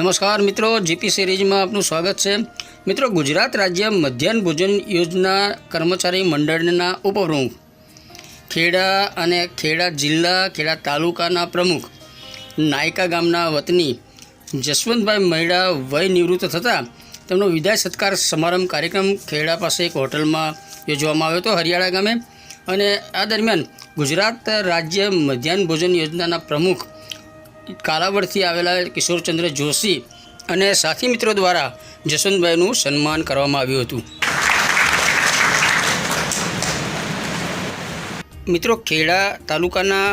નમસ્કાર મિત્રો, જીપી સિરીઝમાં આપનું સ્વાગત છે। મિત્રો, ગુજરાત રાજ્ય મધ્યાહન ભોજન યોજના કર્મચારી મંડળના ઉપપ્રમુખ, ખેડા અને ખેડા જિલ્લા, ખેડા તાલુકાના પ્રમુખ, નાયકા ગામના વતની જસવંતભાઈ મહિડા વય નિવૃત્ત થતાં તેમનો વિદાય સત્કાર સમારંભ કાર્યક્રમ ખેડા પાસે એક હોટલમાં યોજવામાં આવ્યો હતો, હરિયાળા ગામે। અને આ દરમિયાન ગુજરાત રાજ્ય મધ્યાહન ભોજન યોજનાના પ્રમુખ કાલાવડથી આવેલા કિશોરચંદ્ર જોશી અને સાથી મિત્રો દ્વારા જસવંતભાઈનું સન્માન કરવામાં આવ્યું હતું। મિત્રો, ખેડા તાલુકાના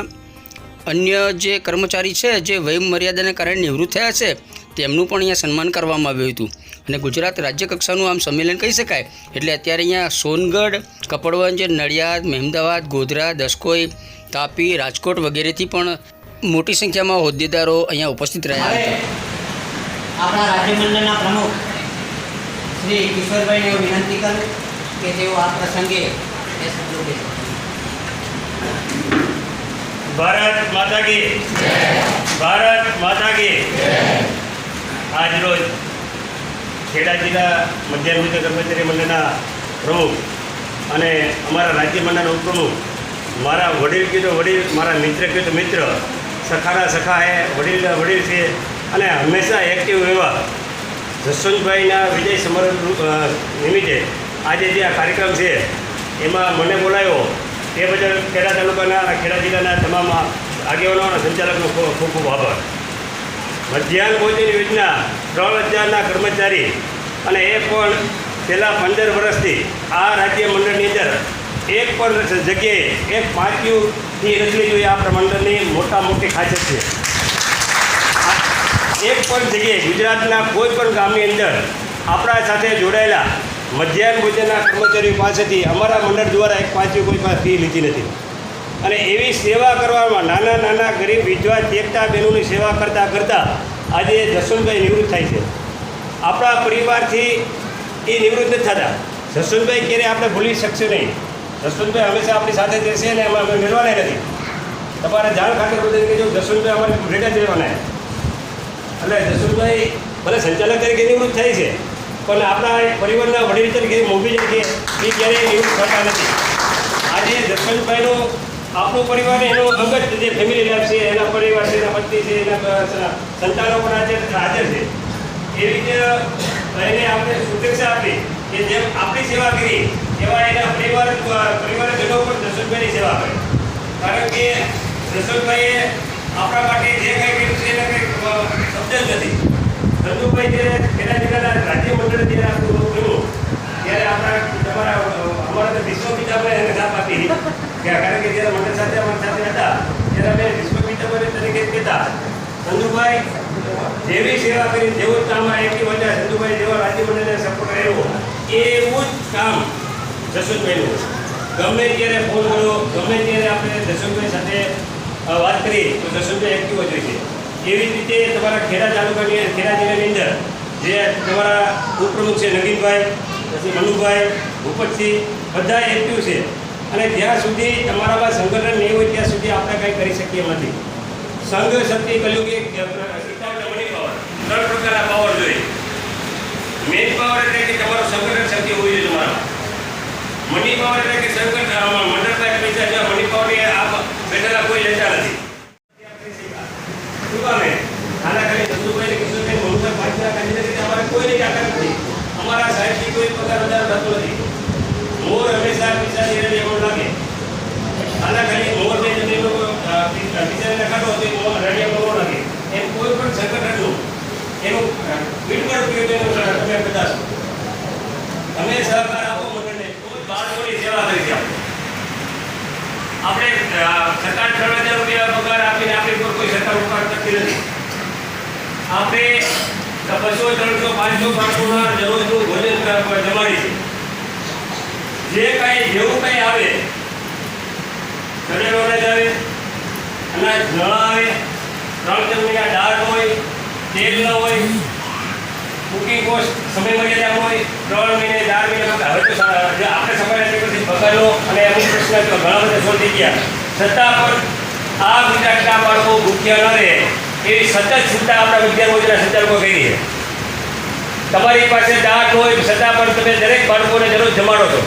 અન્ય જે કર્મચારી છે જે વય મર્યાદાને કારણે નિવૃત્ત થયા છે તેમનું પણ અહીંયા સન્માન કરવામાં આવ્યું હતું। અને ગુજરાત રાજ્ય કક્ષાનું આમ સંમેલન કહી શકાય। એટલે અત્યારે અહીંયા સોનગઢ, કપડવંજ, નડિયાદ, મહેમદાવાદ, ગોધરા, દસકોઈ, તાપી, રાજકોટ વગેરેથી પણ મોટી સંખ્યામાં હોદ્દેદારો અહીંયા ઉપસ્થિત રહ્યા હતા। આપણા રાજ્ય મંડળના પ્રમુખ શ્રી કિશોરભાઈને વિનંતી કરું કે તેઓ આ પ્રસંગે ભારત માતા કી જય, ભારત માતા કી જય। આજ રોજ ખેડા જિલ્લા મધ્યાહન ભોજન કર્મચારી મંડળના પ્રમુખ અને અમારા રાજ્ય મંડળના ઉપપ્રમુખ, મારા વડીલ કીધો વડીલ, મારા મિત્ર કીધો મિત્ર, સખાના સખા એ વડીલના વડીલ છે અને હંમેશા એક્ટિવ એવા જસવંતભાઈના વિજય સમારોહ નિમિત્તે આજે જે આ કાર્યક્રમ છે એમાં મને બોલાવ્યો એ બદલ ખેડા તાલુકાના અને ખેડા જિલ્લાના તમામ આગેવાનો અને સંચાલકનો ખૂબ ખૂબ આભાર। મધ્યાહન ભોજન યોજના 3000ના કર્મચારી અને એ પણ છેલ્લા 15 વર્ષથી આ રાજ્ય મંડળની અંદર એક પણ જગ્યાએ એક પાંચીથી નથી જોઈએ। આપણા મંડળની મોટી ખાસિયત છે, એક પણ જગ્યાએ ગુજરાતના કોઈ પણ ગામની અંદર આપણા સાથે જોડાયેલા મધ્યાહન ભોજનના કર્મચારીઓ પાસેથી અમારા મંડળ દ્વારા એક પાંચી કોઈ પાસે ફી લીધી નથી। અને એવી સેવા કરવામાં નાના ગરીબ વિધવા એકતા બહેનોની સેવા કરતાં આજે જસવંતભાઈ નિવૃત્ત થાય છે। આપણા પરિવારથી એ નિવૃત્ત નથી થતા। જસવંતભાઈ ક્યારે આપણે ભૂલી શકશે નહીં। જસવંતભાઈ હંમેશા આપણી સાથે જ રહેશે અને અમે મેળવાના નથી। તમારે જાણ ખાતર બધાને કહેજો, જસવંતભાઈ અમારી ભેગા જ રહેવાના। એટલે જસવંતભાઈ ભલે સંચાલક તરીકે નિવૃત્ત થાય છે પણ આપણા પરિવારના વડીલ તરીકે મોભી તરીકે એ ક્યારેય નિવૃત્ત થતા નથી। આજે જસવંતભાઈનો આપણો પરિવાર એનો અંગત જે ફેમિલી લાઈફ છે, એના પરિવાર છે, એના પત્ની છે, એના સંતાનો પણ આજે હાજર છે। એ રીતે એને આપણે શુભેચ્છા આપી કે જેમ આપણી સેવા કરી એવા એના પરિવારજનો પણ જસવંતભાઈની સેવા કરે। કારણ કે જસવંતભાઈએ આપણા માટે જે કંઈ કર્યું છે એને કંઈ શબ્દ જ નથી। ધંધુભાઈ જ્યારે ખેડા જિલ્લાના રાજ્ય મંડળ જ્યારે આપણું કર્યું ત્યારે અમારા વિશ્વપિતાભાઈ એને સાથ આપી, કારણ કે જ્યારે મંડળ સાથે અમારી સાથે હતા ત્યારે અમે વિશ્વપિતાભાઈ તરીકે કહેતા। ધંધુભાઈ જેવી સેવા કરી, જેવું કામ એક્ટિવ હતા, ધંધુભાઈ જેવા રાજ્ય મંડળને સપોર્ટ કર્યો એવું જ કામ જસવંતભાઈનું। ગમે ત્યારે ફોન કર્યો, ગમે ત્યારે આપણે જસવંતભાઈ સાથે વાત કરી તો જસવંતભાઈ એક્ટિવ જ હોય છે। એવી જ રીતે તમારા ખેડા તાલુકાની, ખેડા જિલ્લાની અંદર જે તમારા ઉપપ્રમુખ છે નગીનભાઈ, પછી મનુભાઈ, ભૂપતસિંહ, બધા એક્ટિવ છે। અને જ્યાં સુધી તમારામાં સંગઠન નહીં હોય ત્યાં સુધી આપણે કંઈ કરી શકીએ નથી। સંઘ શક્તિ કહ્યું કે મની પાવર, 3 પ્રકારના પાવર જોઈએ। મેન પાવર એટલે કે તમારો સંગઠન શક્તિ હોવી જોઈએ તમારામાં। મની પાવર એટલે કે સંગઠન મંડળમાં પૈસા જેવા મની પાવર એ આ બેઠેલા કોઈ લેતા નથી। શું કામે આના ખાલી ધંધુભાઈ કિશોરભાઈ મનુભાઈ પાંચના કાઢી અમારે કોઈની તાકાત નથી। અમારા સાહેબથી કોઈ પગાર વધારો થતો નથી। મોર હંમેશા પૈસા લઈને એવો લાગે। આના ખાલી મોરને તમે પૈસા કાઢો તો રડિયા મોર લાગે। એમ કોઈ પણ સંગઠનનું એનું બિલકુલ ઉપયોગ તમે બતાશો। તમે સહકાર આપો મંડળને, કોઈ બાળકોની સેવા કરી છે। આપણે સરકાર 3000 રૂપિયા પગાર આપીને આપણી પર કોઈ સરકાર ઉપકાર કરતી નથી। આપણે 200, 300, 500 બાળકોના દરરોજનું ભોજન જમાડી છે। જે કાંઈ જેવું કંઈ આવે, ચણેલો અનાજ આવે, અનાજ ન આવે, 3 મહિના દાળ હોય, તેલ ન હોય, કુકિંગ કોસ્ટ સમય મર્યાદા હોય, 3 મહિને 4 મહિને હવે તો આપણે સફાઈ પછી બગાડો અને અમુક પ્રશ્ન ઘણા બધા સોલ્વ થઈ ગયા, છતાં પણ આ ગુજરાતના બાળકો ભૂખ્યા ન રહે એવી સતત ચિંતા આપણા મધ્યાહન ભોજનના સંચાલકો કરી છે. તમારી પાસે દાળ હોય છતાં પણ તમે દરેક બાળકોને દરરોજ જમાડો છો.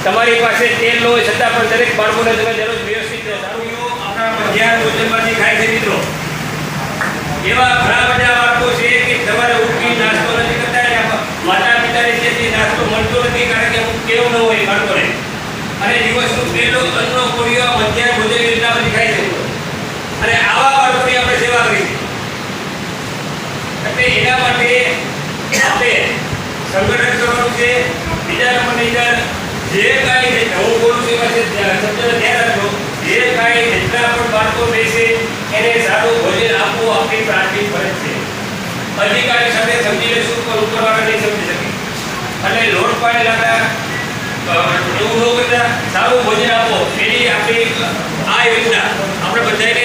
તમારી પાસે તેલ હોય છતાં પણ દરેક બાળકોને તમે દરરોજ વ્યવસ્થિત દારૂઓ આપણા મધ્યાહન ભોજનમાંથી ખાય છે. મિત્રો, એવા ઘણા બધા બાળકો છે કે સવારે ઉઠી નાસ્તો નથી કરતા, માતા પિતાને જે નાસ્તો મળતો નથી કારણ કે અમુક ટેવ ન હોય બાળકોને, અને દિવસનું પહેલું અન્નનો કોળિયો મધ્યાહન ભોજન યોજનામાંથી ખાય છે. અને આવા બાળકોની આપણે સેવા કરી છે. એટલે એના માટે આપણે સંગઠન કરવાનું છે. બીજા નંબરની અંદર જે કાંઈ હું બોલું છું એમાં શબ્દને ધ્યાન રાખજો. જે કાંઈ જેટલા પણ બાળકો બેસે એને સારું ભોજન આપવું આપણી પ્રાથમિક ફરજ છે. અધિકારી સાથે સમજી લેશું પણ ઉપરવાળા નહીં સમજી શકે. અને લોટ પાડેલા એવું ન કરતા સારું ભોજન આપો એની આપણી આ યોજના આપણે બધાને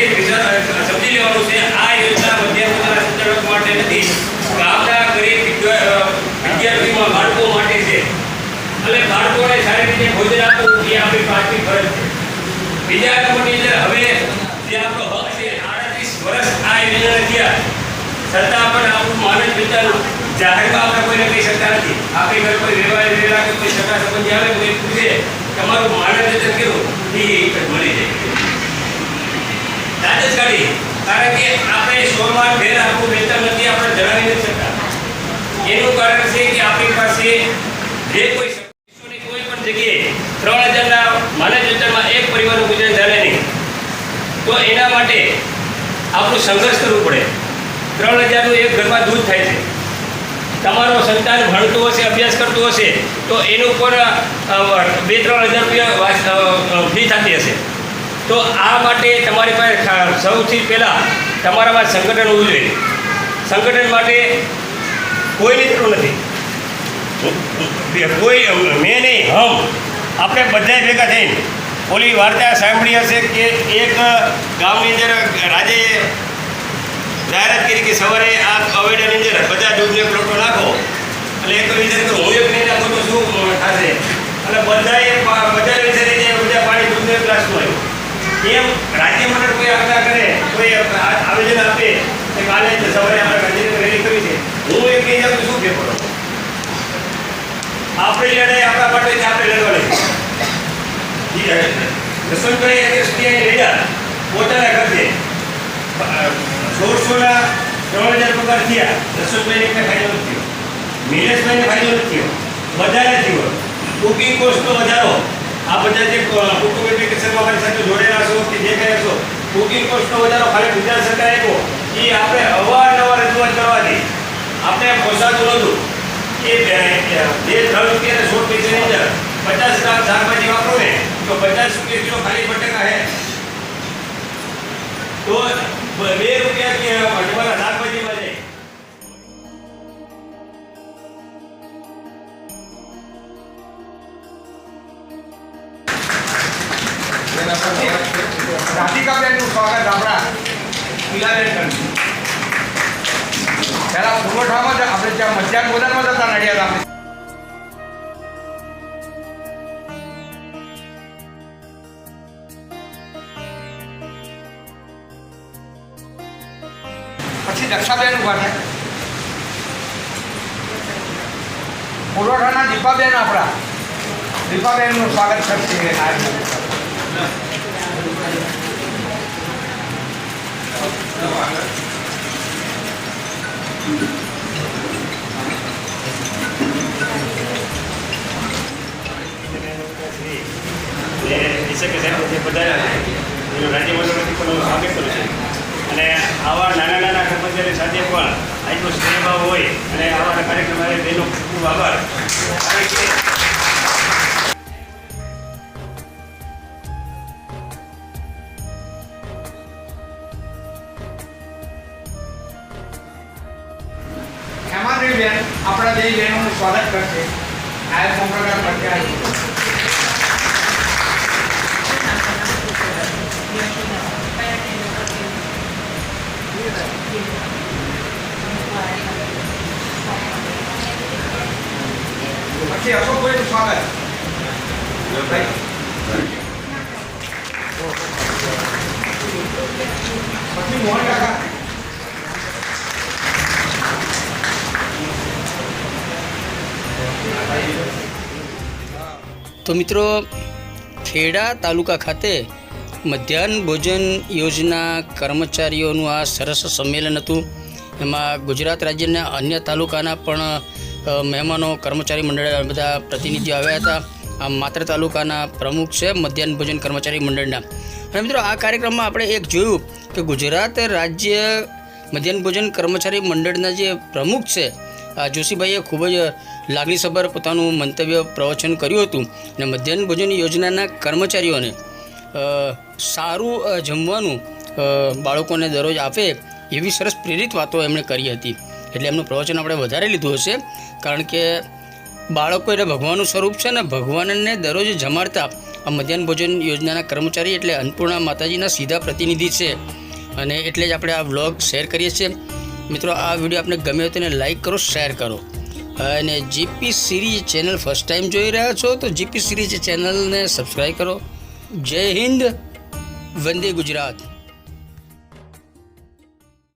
સમજી લેવાનું છે. આ યોજના મધ્યાહન ભોજનના સંચાલકો માટે નથી, ગામના ગરીબ વિદ્યાર્થીઓમાં બાળકો માટે છે. અને બાળકોને સારી રીતે ભોજન આપવું એ આપણી પ્રાથમિક ફરજ છે. બીજા નંબરની અંદર હવે જે આપણો હક છે, 38 વર્ષ આ યોજના થયા છતાં પણ આપણું માનદ વેતન જાહેરમાં આપણે કોઈને કહી શકતા નથી. આપણી ઘર કોઈ વ્યવહાર રહેલા કે કોઈ સગા સંબંધી આવે કોઈ પૂછે તમારું માનદ વેતન કેવું, એ એક જ મળી જાય. દાદ જ કાઢી, કારણ કે આપણે સોમાં ફેર આપણું વેતન નથી આપણે જણાવી નથી શકતા. એનું કારણ છે કે આપણી પાસે જે કોઈ કોઈ પણ જગ્યાએ 3000ના માનદ વેતનમાં એક પરિવારનું ગુજરાન ચાલે નહીં, તો એના માટે આપણું સંઘર્ષ કરવું પડે. 3000નું એક ઘરમાં દૂધ થાય છે. તમારો સંતાન ભણતું હશે, અભ્યાસ કરતું હશે તો એનું પણ 2-3 હજાર રૂપિયા ફી થતી હશે. તો આ માટે તમારી પાસે સૌથી પહેલાં તમારામાં સંગઠન હોવું જોઈએ. સંગઠન માટે કોઈની જરૂર નથી, કોઈ મેં નહીં હમ આપણે બધાય ભેગા થઈને ઓલી વાર્તા સાંભળી હશે કે એક ગામની અંદર રાજે જાહેરાત કરી કે સવારે આ અવેડાની અંદર બધા દૂધને પ્લોટો નાખો, એટલે એક વિચાર કે હું એક નહીં નાખું તો શું થશે, અને બધાએ વિચારી જાય બધા પાણી દૂધને ગ્લાસનું આવ્યું. એમ રાજ્ય મંડળ કોઈ આજ્ઞા કરે, કોઈ આવેદન આપે કે કાલે સવારે આપણે ગાંધીનગર રેલી કરી છે, હું એક નહીં જાઉં તો શું ફેર પડો? આપણી લડાઈ આપણા માટે આપણે લડવાની. જસવંતભાઈ અત્યારે લડ્યા પોતાના ખર્ચે 1600ના 3000 પગાર થયા. જસવંતભાઈને કંઈ ફાયદો નથી થયો, નિલેશભાઈને ફાયદો નથી થયો, બધાને થયો. કુકિંગ કોસ્ટનો વધારો, આ બધા જે કુટુંબ એપ્લિકેશનમાં મારી સાથે જોડેલા છો કે જે કહે છો, કુકિંગ કોસ્ટનો વધારો ખાલી ગુજરાત સરકારે આપ્યો, એ આપણે અવારનવાર રજૂઆત કરવાથી આપણે પોસાતું નહોતું. એ જે 3 રૂપિયા 16 પૈસાની અંદર 50 ગ્રામ શાકભાજી વાપરો ને તો 50 રૂપિયા કિલો ખાલી બટેકા હે, તો 2 રૂપિયા કે તમારા શાકભાજીમાં જાય. રાધિકાબેનનું સ્વાગત આપણા પીલાબેન કરશું. પહેલાં પુરવઠામાં જ આપણે જ્યાં મધ્યાહન ભોજનમાં જતા નડિયાદ આપણે પછી દક્ષાબેન ઉભા થાય. પુરવઠાના દીપાબેન આપણા દીપાબેનનું સ્વાગત કરશે. રાજ્યમંડળથી પણ સ્વાગત કરું છું. અને આવા નાના નાના કર્મચારી સાથે પણ આટલો સ્નેહભાવ હોય અને આવા કાર્યક્રમ આવે તેનો ખૂબ આભાર. કારણ કે હેમાદ્રીબેન આપણા જે બહેનોનું સ્વાગત કરશે. આયર સંપ્રદાય પ્રત્યે પછી અશોકભાઈનું સ્વાગત. પછી મોહન કાકા તો મિત્રો, ખેડા તાલુકા ખાતે મધ્યાહન ભોજન યોજના કર્મચારીઓનું આ સરસ સંમેલન હતું. એમાં ગુજરાત રાજ્યના અન્ય તાલુકાના પણ મહેમાનો, કર્મચારી મંડળ બધા પ્રતિનિધિઓ આવ્યા હતા. આ માત્ર તાલુકાના પ્રમુખ છે મધ્યાહન ભોજન કર્મચારી મંડળના. અને મિત્રો, આ કાર્યક્રમમાં આપણે એક જોયું કે ગુજરાત રાજ્ય મધ્યાહન ભોજન કર્મચારી મંડળના જે પ્રમુખ છે જોશીભાઈએ ખૂબ જ લાગણીસભર પોતાનું મંતવ્ય પ્રવચન કર્યું હતું. અને મધ્યાહન ભોજન યોજનાના કર્મચારીઓને સારું જમવાનું બાળકોને દરરોજ આપે એવી સરસ પ્રેરિત વાતો એમણે કરી હતી. એટલે એમનું પ્રવચન આપણે વધારે લીધું હશે, કારણ કે બાળકો એટલે ભગવાનનું સ્વરૂપ છે ને ભગવાનને દરરોજ જમાડતા આ મધ્યાહન ભોજન યોજનાના કર્મચારી એટલે અન્નપૂર્ણા માતાજીના સીધા પ્રતિનિધિ છે. અને એટલે જ આપણે આ વ્લોગ શેર કરીએ છીએ. મિત્રો, આ વિડીયો આપને ગમે હોય તેને લાઈક કરો, શેર કરો. અને GP series channel first time જોઈ રહ્યા છો તો જીપી સિરીઝ ચેનલને સબસ્ક્રાઈબ કરો. જય હિન્દ, વંદે ગુજરાત.